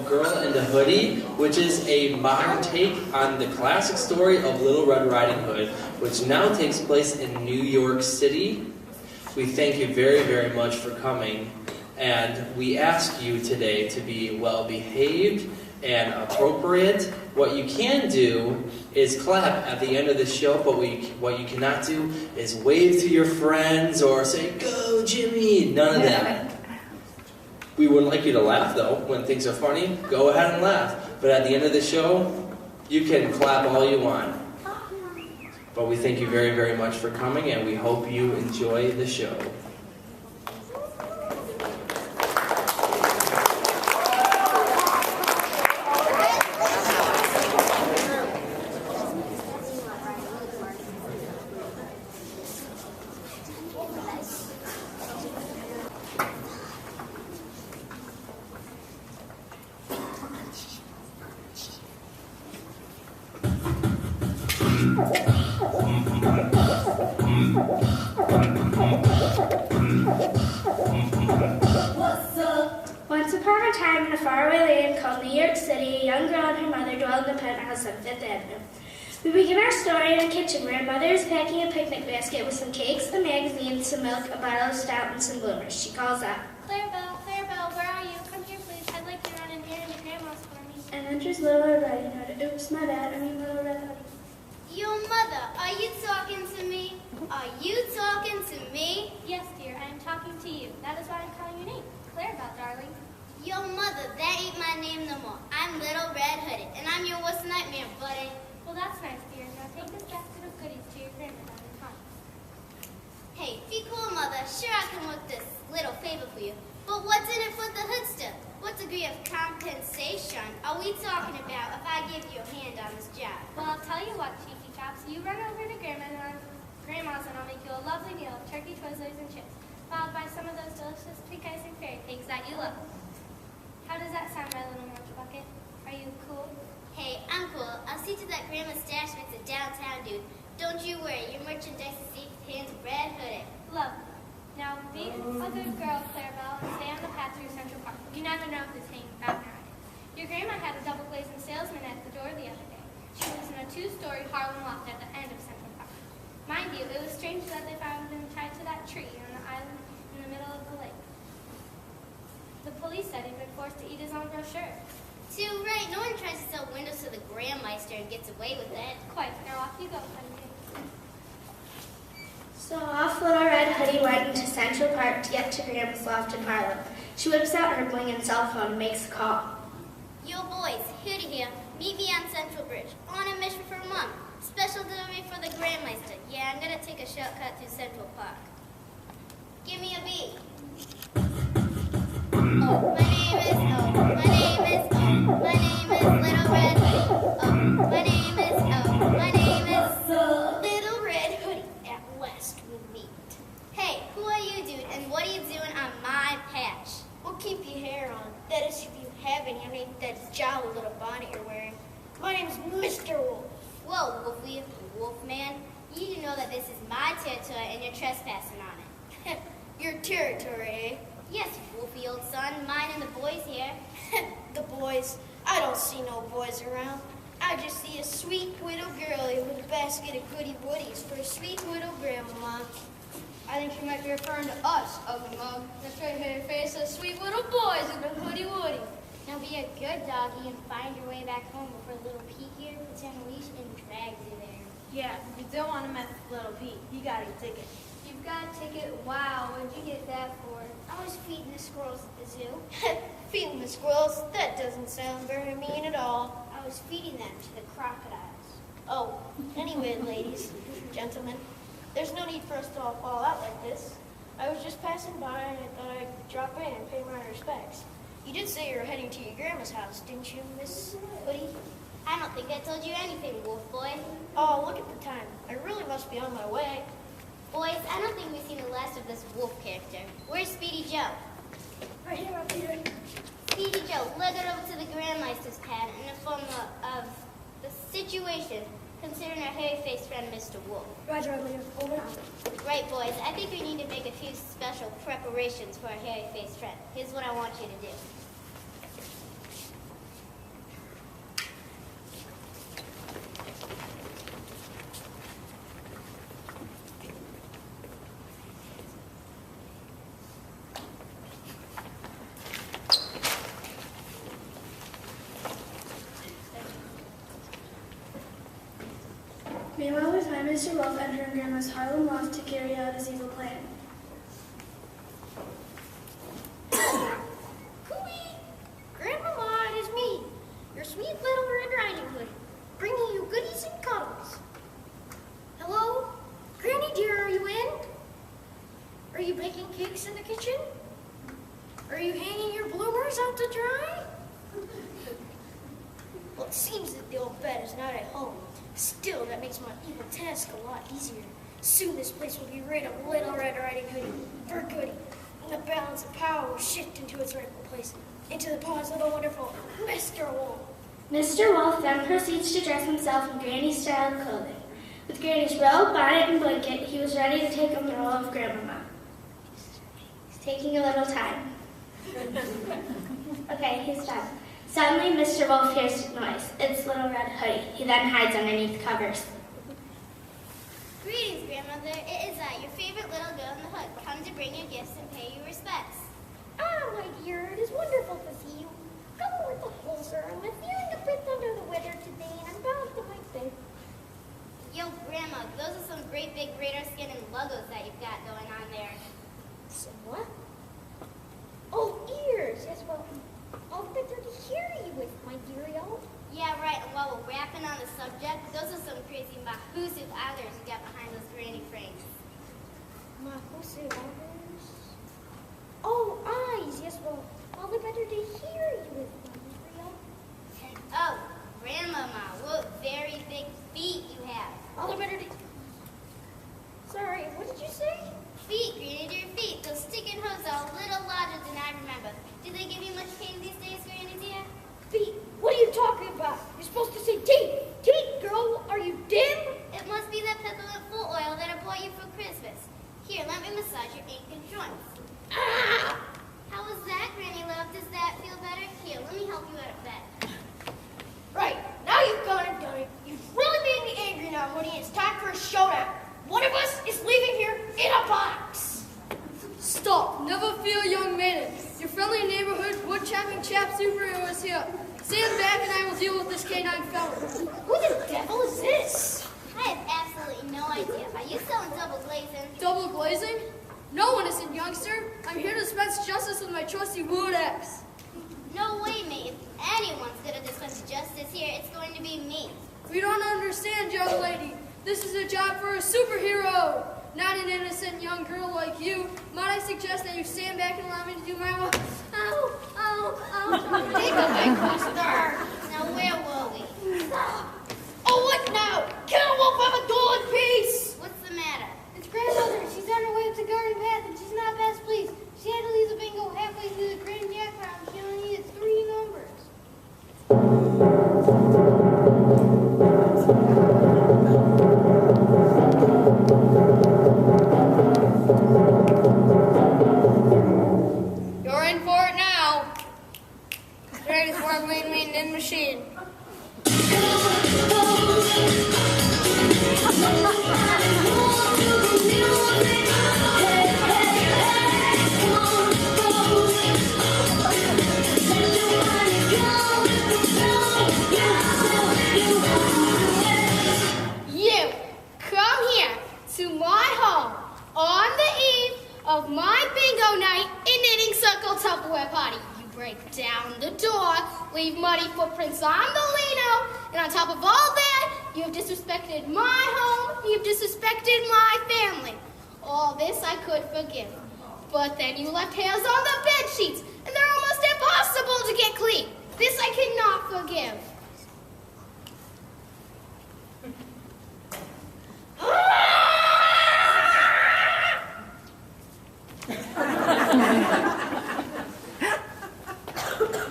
Girl in the Hoodie, which is a modern take on the classic story of Little Red Riding Hood, which now takes place in New York City. We thank you very, very much for coming, and we ask you today to be well-behaved and appropriate. What you can do is clap at the end of the show, but what you cannot do is wave to your friends or say, "Go, Jimmy!" None of that. We would like you to laugh, though. When things are funny, go ahead and laugh. But at the end of the show, you can clap all you want. But we thank you very, very much for coming, and we hope you enjoy the show. Once upon a time in a faraway land called New York City, a young girl and her mother dwelled in a penthouse on Fifth Avenue. We begin our story in a kitchen where a mother is packing a picnic basket with some cakes, a magazine, some milk, a bottle of stout, and some bloomers. She calls out, Clarabelle, where are you? Come here, please. I'd like you to run in here and your grandma's for me. and enters Little Red Riding Hood. Oops, my bad. I mean Little Red Hoodie. Yo, Mother, are you talking to me? Are you talking to me? Yes, dear, I am talking to you. That is why I'm calling your name. Clarabelle, darling. Yo, Mother, that ain't my name no more. I'm Little Red Hoodie, and I'm your worst nightmare, buddy. Well, that's nice, dear. Now take this basket of goodies to your grandma down in town. Hey, be cool, Mother. Sure, I can work this little favor for you. But what's in it for the hoodster? What degree of compensation are we talking about if I give you a hand on this job? Well, I'll tell you what, Cheeky Chops. You run over to Grandma's and I'll make you a lovely meal of turkey twizzlers and chips, followed by some of those delicious pink ice and fairy cakes that you love. How does that sound, my little lunch bucket? Are you cool? Hey, I'm cool. I'll see to that Grandma's stash makes a downtown dude. Don't you worry, your merchandise is safe with hands of Red Hoodie. Love. Now, be a good girl, Clarabelle, and stay on the path through Central Park. You never know who's hanging out nowadays. Your grandma had a double-glazing salesman at the door the other day. She lives in a two-story Harlem loft at the end of Central Park. Mind you, it was strange that they found him tied to that tree on the island in the middle of the lake. The police said he'd been forced to eat his own brochure. Too right. No one tries to sell windows to the Grandmeister and gets away with it. Quite. Now off you go, honey. So off Little Red Hoodie went into Central Park to get to Grandma's loft in Harlem. She whips out her blingin' cell phone and makes a call. Yo, boys, Hoodie here. Meet me on Central Bridge. On a mission for Mom. Special delivery for the Grandmeister. Yeah, I'm gonna take a shortcut through Central Park. Give me a beat. Oh, my name is Little Red Hoodie. Oh, my name is Little Red Hoodie. At last we meet. Hey, who are you, dude, and what are you doing on my patch? We'll keep your hair on. That is, if you have any. I mean, that jolly little bonnet you're wearing. My name's Mr. Wolf. Whoa, Wolfie, Wolfman. You do know that this is my territory and you're trespassing on it. Your territory, eh? Yes, Wolfie, old son. Mine and the boys here. The boys? I don't see no boys around. I just see a sweet widow girlie with a basket of goody woodies for a sweet widow grandmama. I think you might be referring to us, ugly mug. That's right here, face those sweet little boys with the hoodie woody. Now be a good doggy and find your way back home before little Pete here puts you on a leash and drags you there. Yeah, if you don't want to mess with little Pete, you got a ticket. You've got a ticket? Wow, what'd you get that for? I was feeding the squirrels at the zoo. Feeding the squirrels? That doesn't sound very mean at all. I was feeding them to the crocodiles. Oh, anyway, ladies, gentlemen, there's no need for us to all fall out like this. I was just passing by and I thought I'd drop in and pay my respects. You did say you were heading to your grandma's house, didn't you, Miss Hoodie? I don't think I told you anything, Wolf Boy. Oh, look at the time. I really must be on my way. Boys, I don't think we've seen the last of this wolf character. Where's Speedy Joe? Right here, up here. Speedy Joe, lug it over to the Grandmeister's pad and inform of the situation concerning our hairy-faced friend, Mr. Wolf. Roger, later. Over. Right, boys, I think we need to make a few special preparations for our hairy-faced friend. Here's what I want you to do. time, Mr. Wolf entered Grandma's Harlem loft to carry out his evil plan. Cooey! Grandmama, it is me, your sweet little Red Riding Hood, bringing you goodies and cuddles. Hello? Granny dear, are you in? Are you baking cakes in the kitchen? Are you hanging your bloomers out to dry? Well, it seems that the old bat is not at home. Still, that makes my evil task a lot easier. Soon this place will be rid of Little Red Riding Hood, Fur Goody, and the balance of power will shift into its rightful place, into the paws of the wonderful Mr. Wolf. Mr. Wolf then proceeds to dress himself in Granny-style clothing. With Granny's robe, bonnet, and blanket, he was ready to take on the role of Grandmama. He's taking a little time. Okay, he's done. Suddenly, Mr. Wolf hears a noise. It's Little Red Hoodie. He then hides underneath the covers. Greetings, Grandmother. It is I, your favorite little girl in the hood, come to bring you gifts and pay you respects. Ah, my dear, it is wonderful to see you. Come with the holster. I'm feeling a bit under the weather today, and I'm bound to my bed. Yo, Grandma, those are some great big radar skin and logos that you've got going on there. Some what? Oh, ears. Yes, well, I'll be better to hear you with, my dearie-o. Yeah, right, and while we're rapping on the subject, those are some crazy Mahusu others you got behind those granny frames. Mahusu others? Oh, eyes. Yes, well, I'll be better to hear you with, my dearie-o. Oh, Grandmama, what very big feet you have. I'll be better to... Sorry, what did you say? Feet, Granny dear, feet. Those sticking hooves are a little larger than I remember. Do they give you much pain these days, Granny dear? Feet? What are you talking about? You're supposed to say teeth. Teeth, girl. Are you dim? It must be that peppermint foot oil that I bought you for Christmas. Here, let me massage your aching joints. Ah! How was that, Granny love? Does that feel better? Here, let me help you out of bed. Right. Now you've gone and done it. You've really made me angry now, Hoodie. It's time for a showdown. One of us is leaving here in a box. Stop. Never fear, young maiden. Your friendly neighborhood wood-chopping chap superhero is here. Stand back and I will deal with this canine fella. Who the devil is this? I have absolutely no idea. Are you selling double glazing? Double glazing? No, innocent youngster. I'm here to dispense justice with my trusty wood axe. No way, mate. If anyone's gonna dispense justice here, it's going to be me. We don't understand, young lady. This is a job for a superhero, not an innocent young girl like you. Might I suggest that you stand back and allow me to do my work? Ow, ow, ow. Take a big buster. Now, where were we? Oh, what now? Can a wolf have a duel in peace? What's the matter? It's grandmother. She's on her way up to Garden Path, and she's not best pleased. She had to leave the bingo halfway through the grand jack round. She only needed 3 numbers. You're in for it now. Greatest one lean in machine. You come here to my home on the eve of my bingo night and knitting circle Tupperware party. You break down the door, leave muddy footprints on the lino, and on top of all that, you have disrespected my home, you've disrespected my family. All this I could forgive. But then you left hairs on the bed sheets, and they're almost impossible to get clean. This I cannot forgive.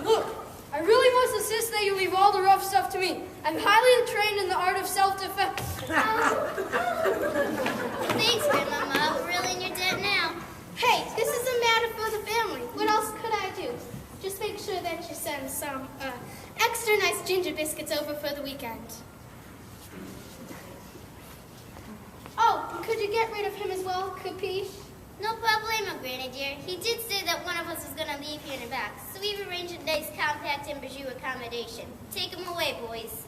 Look, I really must insist that you leave all the rough stuff to me. I'm highly trained in the art of self-defense. Thanks, Grandmama. We're really in your debt now. Hey, this is a matter for the family. What else could I do? Just make sure that you send some extra nice ginger biscuits over for the weekend. Oh, and could you get rid of him as well, capiche? No problemo, Granny dear. He did say that one of us was gonna leave here in the back, so we've arranged a nice compact and bijou accommodation. Take him away, boys.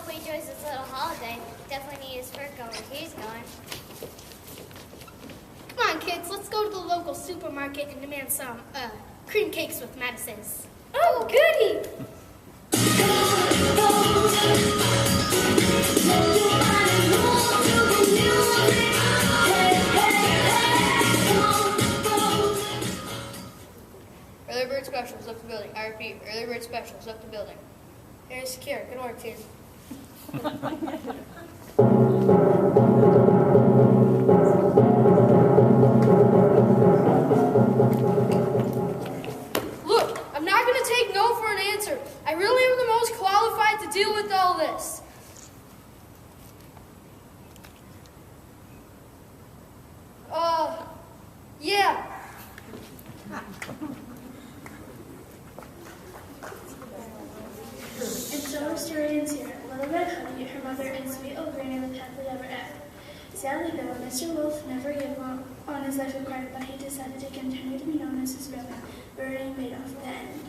Queen Joyce's little holiday. Definitely need his fur coat where he's going. Come on, kids, let's go to the local supermarket and demand some, cream cakes with medicines. Oh, goody! Early bird specials left the building. I repeat, early bird specials left the building. Area secure. Good work, kids. Look, I'm not going to take no for an answer. I really am the most qualified to deal with all this. Yeah. And so our story ends here. Little Red Hoodie, her mother, and sweet old granny lived happily ever after. Sadly, though, Mr. Wolf never gave up on his life required, but he decided to continue to be known as his grandma, Birdie Madoff the End.